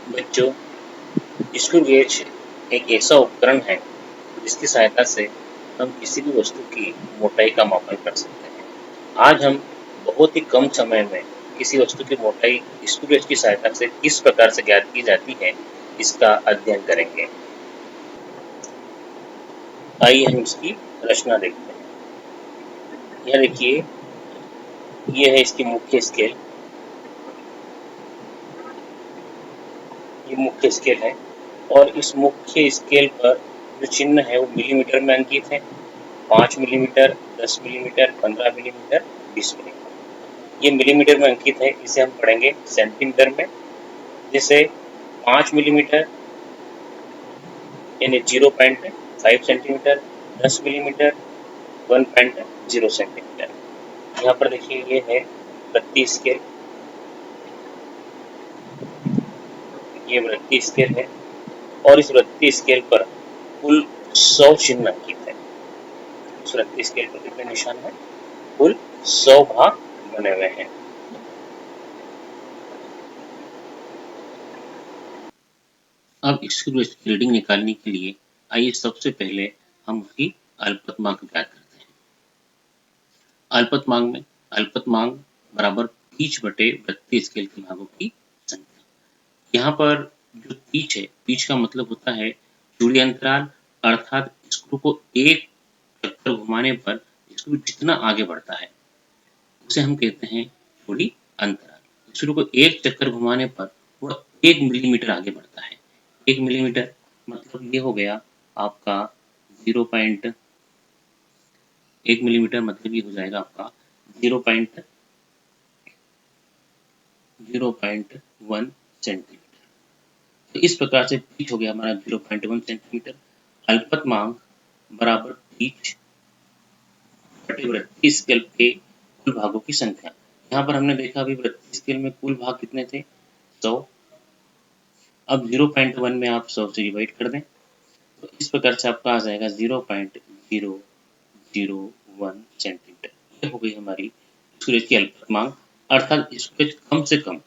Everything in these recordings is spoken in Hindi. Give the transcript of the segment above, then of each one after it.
बच्चों, स्क्रू गेज एक ऐसा उपकरण है जिसकी सहायता से हम किसी भी वस्तु की मोटाई का मापन कर सकते हैं। आज हम बहुत ही कम समय में किसी वस्तु की मोटाई स्क्रू गेज की सहायता से किस प्रकार से ज्ञात की जाती है, इसका अध्ययन करेंगे। आइए हम इसकी रचना देखते हैं। यह देखिए, ये है इसकी मुख्य स्केल। ये मुख्य स्केल है और इस मुख्य स्केल पर जो चिन्ह है वो मिलीमीटर में अंकित है। 5 मिलीमीटर, 10 मिलीमीटर, 15 मिलीमीटर, 20 मिलीमीटर। ये मिलीमीटर में अंकित है, इसे हम पढ़ेंगे सेंटीमीटर में। जैसे 5 मिलीमीटर यानी 0.5 सेंटीमीटर, 10 मिलीमीटर 1.0 सेंटीमीटर। यहाँ पर देखिए, ये है वृत्तीय स्केल। ये वृत्तीय स्केल है और इस वृत्तीय स्केल पर कुल 100 चिन्ह अंकित है। इस वृत्तीय स्केल पर कितने निशान है? कुल 100 भाग बने हुए हैं। अब स्क्रू गेज की रीडिंग निकालने के लिए आइए सबसे पहले हम उसकी अल्पतमांक ज्ञात करते हैं। अल्पतमांक बराबर पिच बटे वृत्तीय स्केल के भागों की संख्या। यहाँ पर जो पिच है, पिच का मतलब होता है चूड़ी अंतराल, अर्थात स्क्रू को एक चक्कर घुमाने पर स्क्रू जितना आगे बढ़ता है उसे हम कहते हैं चूड़ी अंतराल। स्क्रू को एक चक्कर घुमाने पर वह 1 मिलीमीटर आगे बढ़ता है। 1 मिलीमीटर मतलब ये हो गया आपका 0.1 मिलीमीटर, मतलब ये हो जाएगा आपका 0.1 सेंटीमीटर। तो इस प्रकार से पिच हो गया हमारा 0.1 सेंटीमीटर। अल्पतमांक बराबर पिच बटे वृत्तीय स्केल के कुल भागों की संख्या। यहाँ पर हमने देखा अभी वृत्तीय स्केल में कुल भाग कितने थे? 100। अब 0.1 में आप 100 से डिवाइड कर दें तो इस प्रकार से आपका आ जाएगा 0.001 सेंटीमीटर। ये हो गई हमारी स्क्रू गेज की अल्पतमांक, अर्थात स्क्रू गेज कम से कम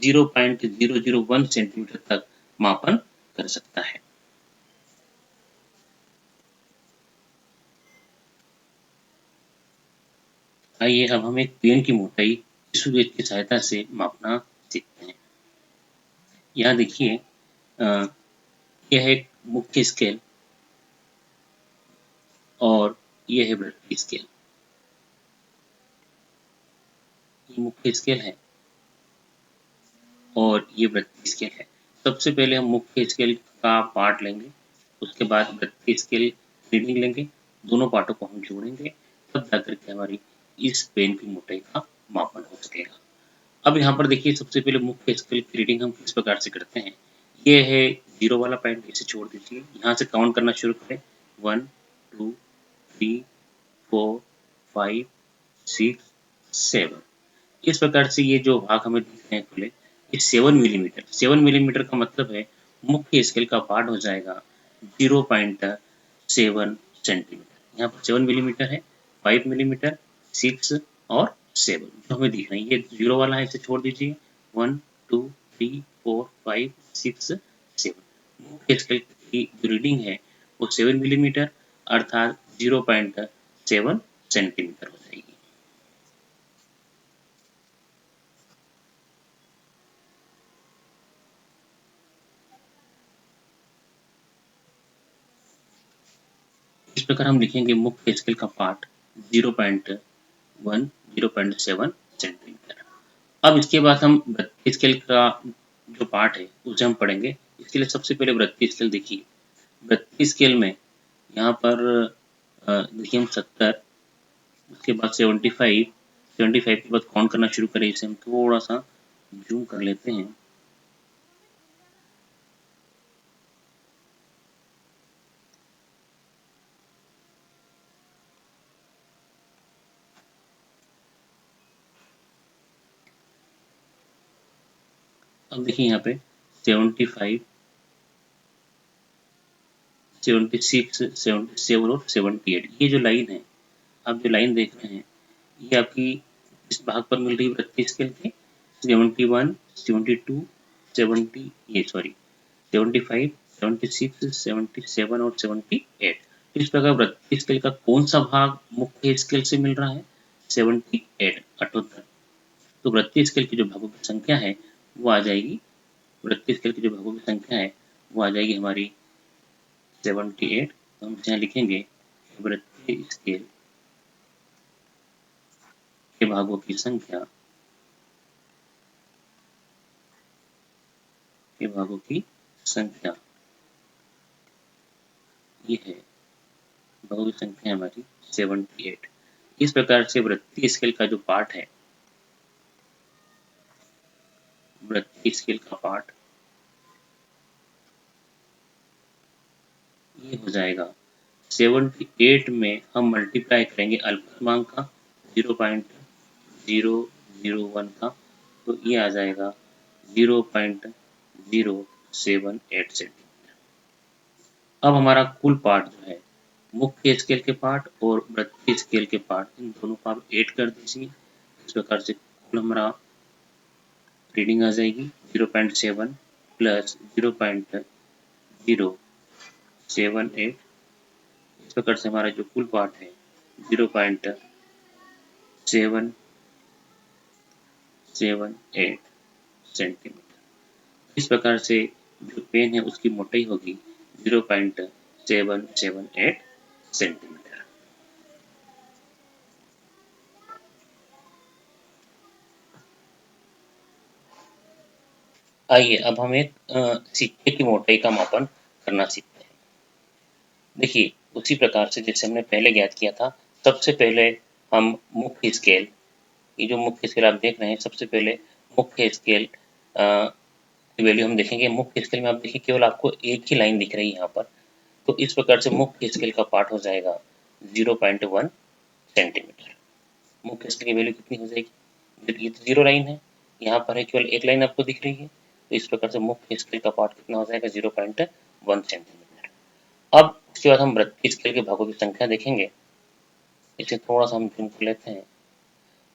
0.001 सेंटीमीटर तक मापन कर सकता है। आइए अब हम एक पेन की मोटाई स्क्रू गेज की सहायता से मापना सीखते हैं। यहाँ देखिए, यह है मुख्य स्केल और यह है वृत्तीय स्केल। ये मुख्य स्केल है और ये वृत्तीय स्केल है। सबसे पहले हम मुख्य स्केल का पार्ट लेंगे, उसके बाद वृत्तीय स्केल रीडिंग लेंगे, दोनों पार्टों को हम जोड़ेंगे, तब जाकर के हमारी इस पेन की मोटाई का मापन हो सकेगा। अब यहाँ पर देखिए, सबसे पहले मुख्य स्केल की रीडिंग हम किस प्रकार से करते हैं। ये है 0 वाला पॉइंट, इसे छोड़ दीजिए। यहाँ से काउंट करना शुरू करें। 1 2 3 4 5 6 7। इस प्रकार से ये जो भाग हमें दिख रहे हैं खुले, ये 7 मिलीमीटर। 7 मिलीमीटर का मतलब है मुख्य स्केल का पार्ट हो जाएगा 0.7 सेंटीमीटर। यहाँ पर 7 मिलीमीटर है, 5 मिलीमीटर, 6 और 7 जो हमें दिख रहे हैं। ये 0 वाला है, इसे छोड़ दीजिए। 1 2 3 4 5 6 7। मुख्य स्केल की जो रीडिंग है वो 7 मिलीमीटर अर्थात 0.7 सेंटीमीटर हो जाएगी। इस प्रकार हम लिखेंगे मुख्य स्केल का पार्ट 0.1 0.7 सेंटीमीटर। अब इसके बाद हम वृत्तीय स्केल का जो पार्ट है उसे हम पढ़ेंगे। इसके लिए सबसे पहले वृत्तीय स्केल देखिए। वृत्तीय स्केल में यहाँ पर देखिए हम 70, उसके बाद 75 के बाद काउंट करना शुरू करें। इसे हम थोड़ा सा जूम कर लेते हैं। अब देखिए यहाँ पे 75 76 77 और 78, ये जो लाइन है, आप जो लाइन देख रहे हैं, ये आपकी इस भाग पर मिल रही है वृत्तीय स्केल के 71 72 70 ये सॉरी 75, 76, 77 और 78। इस प्रकार वृत्तीय स्केल का कौन सा भाग मुख्य स्केल से मिल रहा है? 78 78। तो वृत्तीय स्केल की जो भागों की संख्या है वो आ जाएगी, वृत्तीय स्केल की जो भागों की संख्या है वो आ जाएगी हमारी 78। तो हम यहाँ लिखेंगे वृत्तीय स्केल के भागों की संख्या ये है, भागों की संख्या हमारी 78। इस प्रकार से वृत्तीय स्केल का जो पार्ट है, वृत्तीय स्केल का पार्ट ये हो जाएगा 78 में हम मल्टीप्लाई करेंगे अल्पतमांक का 0.001 का, तो ये आ जाएगा 0.078 सेंटीमीटर। अब हमारा कुल पार्ट जो है, मुख्य स्केल के पार्ट और वृत्तीय स्केल के पार्ट, इन दोनों को आप ऐड कर दीजिए। इस प्रकार से कुल हमारा रीडिंग आ जाएगी 0.7 प्लस 0.078। इस प्रकार से हमारा जो कुल पार्ट है 0.778 सेंटीमीटर। इस प्रकार से जो पेन है उसकी मोटाई होगी 0.778 सेंटीमीटर। आइए अब हम एक सिक्के की मोटाई का मापन करना सीखते हैं। देखिए उसी प्रकार से जैसे हमने पहले ज्ञात किया था, सबसे पहले हम मुख्य स्केल, ये जो मुख्य स्केल आप देख रहे हैं, सबसे पहले मुख्य स्केल की वैल्यू हम देखेंगे। मुख्य स्केल में आप देखिए केवल आपको एक ही लाइन दिख रही है यहाँ पर, तो इस प्रकार से मुख्य स्केल का पार्ट हो जाएगा 0.1 सेंटीमीटर। मुख्य स्केल की वैल्यू कितनी हो जाएगी? ये तो 0 लाइन है, यहाँ पर है केवल एक लाइन आपको दिख रही है, तो इस प्रकार से मुख्य स्केल का पार्ट कितना हो जाएगा? 0.1 सेंटीमीटर। अब उसके बाद हम वृत्तीय स्केल के भागों की संख्या देखेंगे। इसे थोड़ा सा हम जूम कर लेते हैं।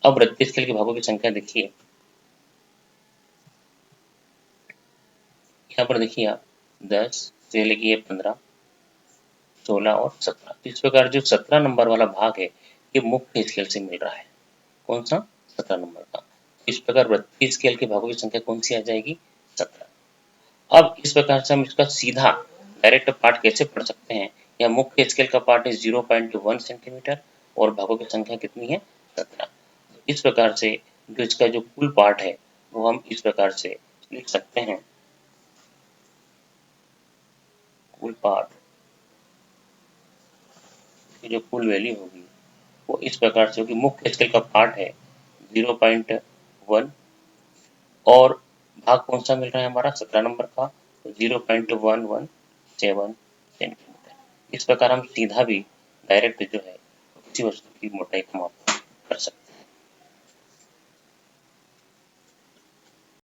अब वृत्तीय स्केल के भागों की संख्या देखिए, यहाँ पर देखिए आप 10 से लेके 15, 16 और 17। तो इस प्रकार जो 17 नंबर वाला भाग है ये मुख्य स्केल से मिल रहा है। कौन सा? 17 नंबर का। इस प्रकार वृत्तीय स्केल के भागों की संख्या कौन सी आ जाएगी? 17। अब इस प्रकार से हम इसका सीधा डायरेक्ट पार्ट कैसे पढ़ सकते हैं? या मुख्य स्केल का पार्ट है 0.1 सेंटीमीटर और भागों की संख्या कितनी है? 17। इस प्रकार से जो इसका जो कुल पार्ट है वो हम इस प्रकार से लिख सकते हैं। कुल पार्ट की जो कुल वैल्यू होगी वो इस प्रकार से होगी। मुख्य स्केल का पार्ट है 0.1 और भाग कौन सा मिल रहा है हमारा? 17 नंबर का, तो 0.117 सेंटीमीटर। इस प्रकार हम सीधा भी डायरेक्ट जो है किसी वस्तु की मोटाई का माप कर सकते हैं।